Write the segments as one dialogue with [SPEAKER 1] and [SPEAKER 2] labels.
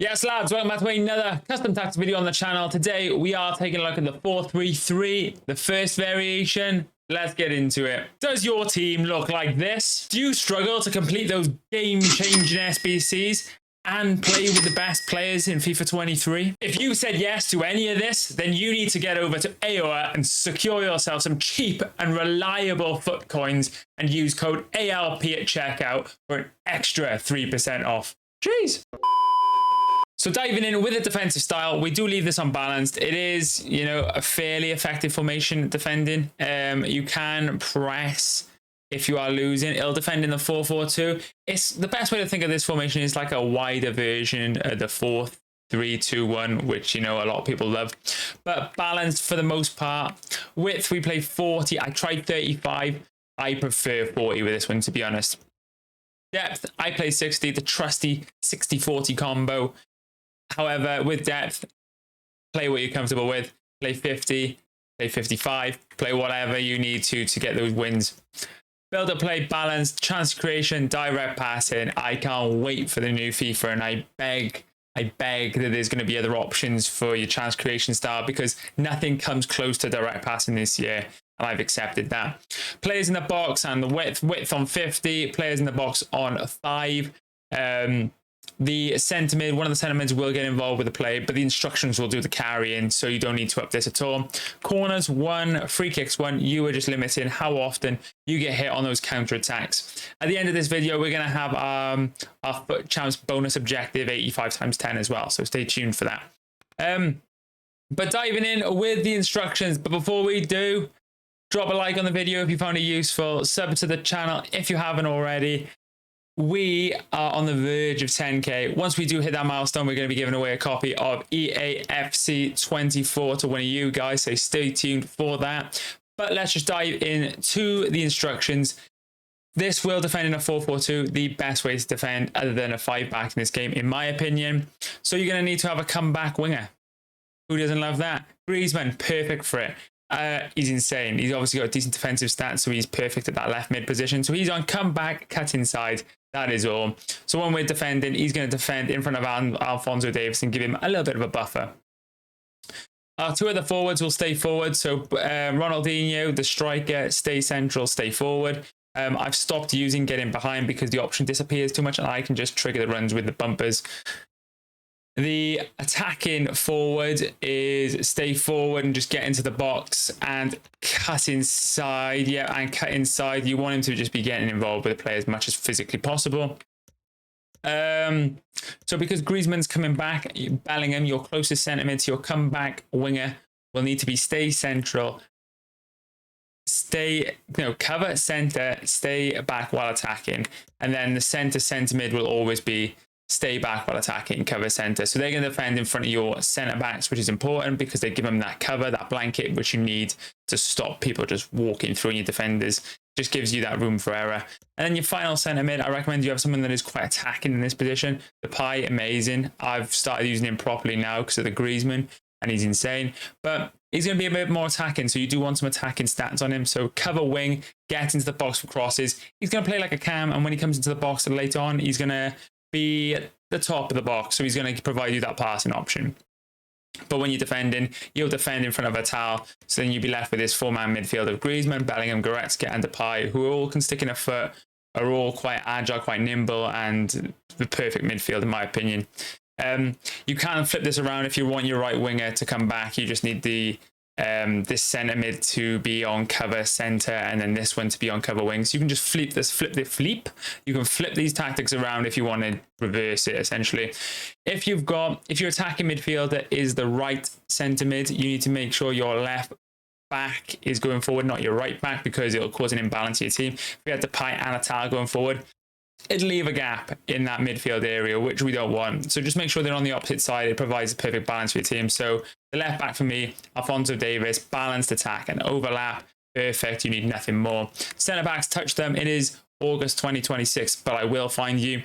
[SPEAKER 1] Yes, lads, welcome back to another custom tactics video on the channel. Today, we are taking a look at the 4-3-3, the first variation. Let's get into it. Does your team look like this? Do you struggle to complete those game-changing SBCs and play with the best players in FIFA 23? If you said yes to any of this, then you need to get over to AOA and secure yourself some cheap and reliable Fut coins and use code ALP at checkout for an extra 3% off. Jeez. So diving in with a defensive style, we do leave this unbalanced. It is, you know, a fairly effective formation defending. You can press if you are losing. It'll defend in the 4-4-2. It's the best way to think of this formation is like a wider version of the 4-3-2-1, which, you know, a lot of people love. But balanced for the most part. Width, we play 40. I tried 35. I prefer 40 with this one, to be honest. Depth, I play 60, the trusty 60-40 combo. However, with depth, play what you're comfortable with. Play 50, play 55, play whatever you need to get those wins. Build up play, balanced, chance creation, direct passing. I can't wait for the new FIFA, and I beg that there's going to be other options for your chance creation style, because nothing comes close to direct passing this year, and I've accepted that. Players in the box and the width on 50, players in the box on 5. The centre mid, one of the centre mids will get involved with the play, but the instructions will do the carrying, so you don't need to up this at all. Corners 1, free kicks 1. You are just limiting how often you get hit on those counter attacks. At the end of this video, we're going to have our Fut Champs bonus objective 85 times 10 as well, so stay tuned for that. But diving in with the instructions, but before we do, drop a like on the video if you found it useful, sub to the channel if you haven't already. We are on the verge of 10k. Once we do hit that milestone, we're going to be giving away a copy of EAFC 24 to one of you guys, so stay tuned for that. But let's just dive into the instructions. This will defend in a 4-4-2, the best way to defend other than a 5-back in this game, in my opinion. So you're going to need to have a comeback winger. Who doesn't love that? Griezmann, perfect for it. He's insane. He's obviously got decent defensive stats, so he's perfect at that left mid position. So he's on comeback, cut inside. That is all. So when we're defending, he's going to defend in front of Alphonso Davies and give him a little bit of a buffer. Our two other forwards will stay forward. So Ronaldinho, the striker, stay central, stay forward. I've stopped using getting behind because the option disappears too much and I can just trigger the runs with the bumpers. The attacking forward is stay forward and just get into the box and cut inside. Yeah, and cut inside. You want him to just be getting involved with the play as much as physically possible. So because Griezmann's coming back, Bellingham, your closest centre mid to your comeback winger, will need to be stay central. Cover centre, stay back while attacking. And then the centre mid will always be stay back while attacking, cover centre. So they're going to defend in front of your centre backs, which is important because they give them that cover, that blanket, which you need to stop people just walking through your defenders. Just gives you that room for error. And then your final centre mid, I recommend you have someone that is quite attacking in this position. The Depay, amazing. I've started using him properly now because of the Griezmann, and he's insane. But he's going to be a bit more attacking, so you do want some attacking stats on him. So cover wing, get into the box for crosses. He's going to play like a cam, and when he comes into the box later on, he's going to be at the top of the box, so he's going to provide you that passing option. But when you're defending, you'll defend in front of a towel, so then you'll be left with this 4-man midfield of Griezmann, Bellingham, Goretzka and Depay, who all can stick in a foot, are all quite agile, quite nimble, and the perfect midfield in my opinion. You can flip this around if you want your right winger to come back. You just need the this centre mid to be on cover centre, and then this one to be on cover wing. So you can just flip you can flip these tactics around if you want to reverse it essentially. If your attacking midfielder is the right centre mid, you need to make sure your left back is going forward, not your right back, because it'll cause an imbalance to your team. If you had Depay and Atal going forward, it'll leave a gap in that midfield area, which we don't want. So just make sure they're on the opposite side. It provides a perfect balance for your team. So the left back for me, Alphonso Davies, balanced attack and overlap. Perfect. You need nothing more. Centre backs, touch them. It is August 2026, but I will find you.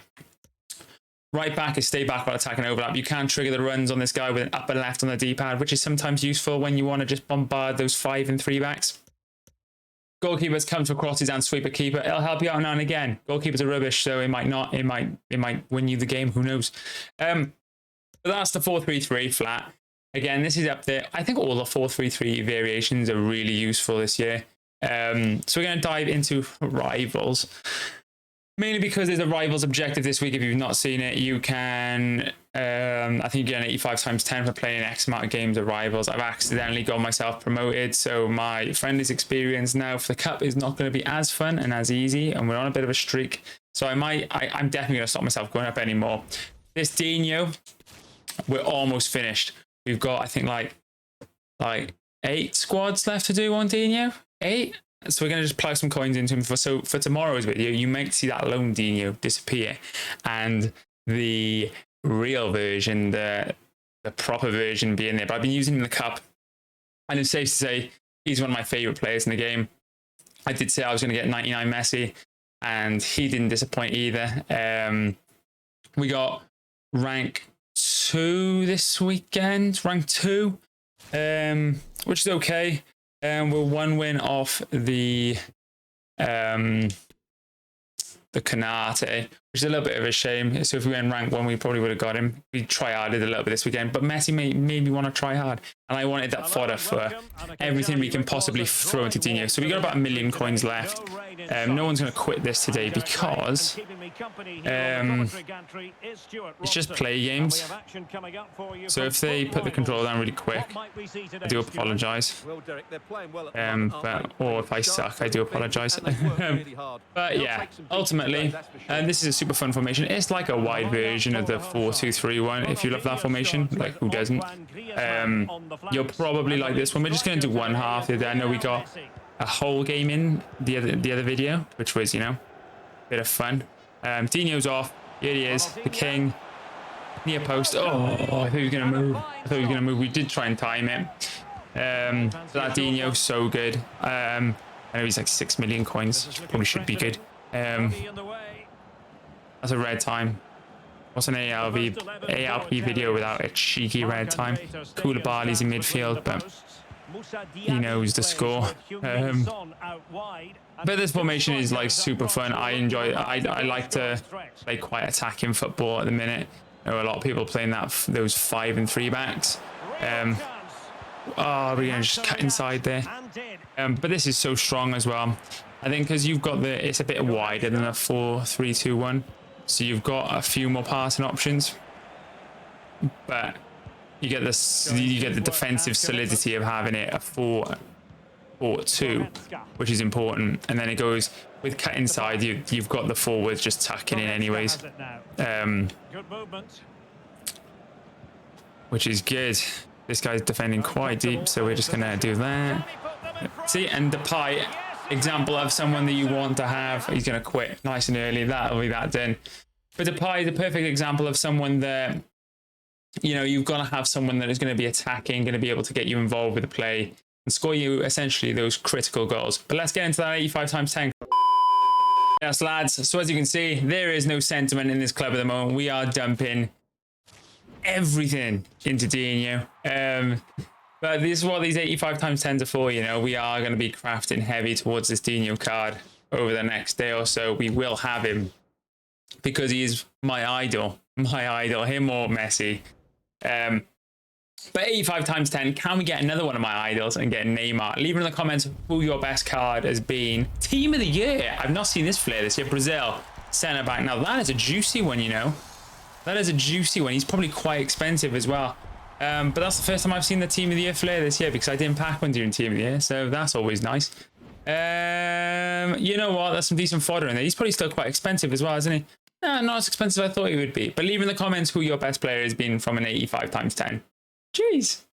[SPEAKER 1] Right back is stay back while attacking overlap. You can trigger the runs on this guy with an up and left on the D-pad, which is sometimes useful when you want to just bombard those 5 and 3 backs. Goalkeepers come to crosses and sweep a keeper. It'll help you out now and again. Goalkeepers are rubbish, so it might not. It might win you the game. Who knows? But that's the 4-3-3 flat. Again, this is up there. I think all the 4-3-3 variations are really useful this year. So we're going to dive into rivals. Mainly because there's a rivals objective this week. If you've not seen it, you can, I think you get an 85 times 10 for playing X amount of games of rivals. I've accidentally got myself promoted, so my friendly's experience now for the cup is not going to be as fun and as easy, and we're on a bit of a streak. So I'm definitely going to stop myself going up anymore. This Dino, we're almost finished. We've got, I think, like 8 squads left to do on Dino. 8? So we're going to just plug some coins into him. For tomorrow's video, you might see that lone Dino disappear. And the real version, the proper version being there. But I've been using him in the cup. And it's safe to say, he's one of my favourite players in the game. I did say I was going to get 99 Messi. And he didn't disappoint either. We got rank 2 this weekend. Rank 2. Which is okay. We're 1 win off the Canate, which is a little bit of a shame. So if we went rank 1, we probably would have got him. We try-harded a little bit this weekend, but Messi made me want to try hard. And I wanted that fodder for everything we can possibly throw into Dino. So we got about 1 million coins left. No one's going to quit this today because it's just play games. So if they put the controller down really quick, I do apologise. Or if I suck, I do apologise. But yeah, ultimately, this is a super fun formation. It's like a wide version of the 4-2-3-1. If you love that formation, like who doesn't? You'll probably like this one. We're just going to do one half. I know we got a whole game in the other video, which was, you know, a bit of fun. Dino's off. Here he is, the king. Near post. Oh, I thought he was going to move. We did try and time it. So that Dino's so good. I know he's like 6 million coins. Probably should be good. That's a red time. What's an ALP video without a cheeky red time? Koulibaly's in midfield, but he knows the score. But this formation is like super fun. I enjoy it. I like to play quite attacking football at the minute. There are a lot of people playing those 5 and 3 backs. Oh, we're gonna just cut inside there. But this is so strong as well. I think because you've got it's a bit wider than a 4-3-2-1. So you've got a few more passing options, but you get the defensive solidity of having it a 4-4-2, which is important. And then it goes with cut inside. You've got the forwards just tucking in anyways, which is good. This guy's defending quite deep, so we're just gonna do that. See, and the pie. Example of someone that you want to have. He's going to quit nice and early. That'll be that done. But Depay is a perfect example of someone that, you know, you've got to have someone that is going to be attacking, going to be able to get you involved with the play and score you essentially those critical goals. But let's get into that 85 times 10. Yes, lads. So as you can see, there is no sentiment in this club at the moment. We are dumping everything into Dino. But this is what these 85 times 10s are for, you know. We are going to be crafting heavy towards this Dino card over the next day or so. We will have him because he is my idol. Him or Messi. But 85 times 10, can we get another one of my idols and get Neymar? Leave in the comments who your best card has been. Team of the year. I've not seen this player this year. Brazil, centre back. Now that is a juicy one, you know. That is a juicy one. He's probably quite expensive as well. But that's the first time I've seen the Team of the Year flair this year because I didn't pack one during Team of the Year, so that's always nice. You know what? There's some decent fodder in there. He's probably still quite expensive as well, isn't he? No, not as expensive as I thought he would be. But leave in the comments who your best player has been from an 85 times 10. Jeez.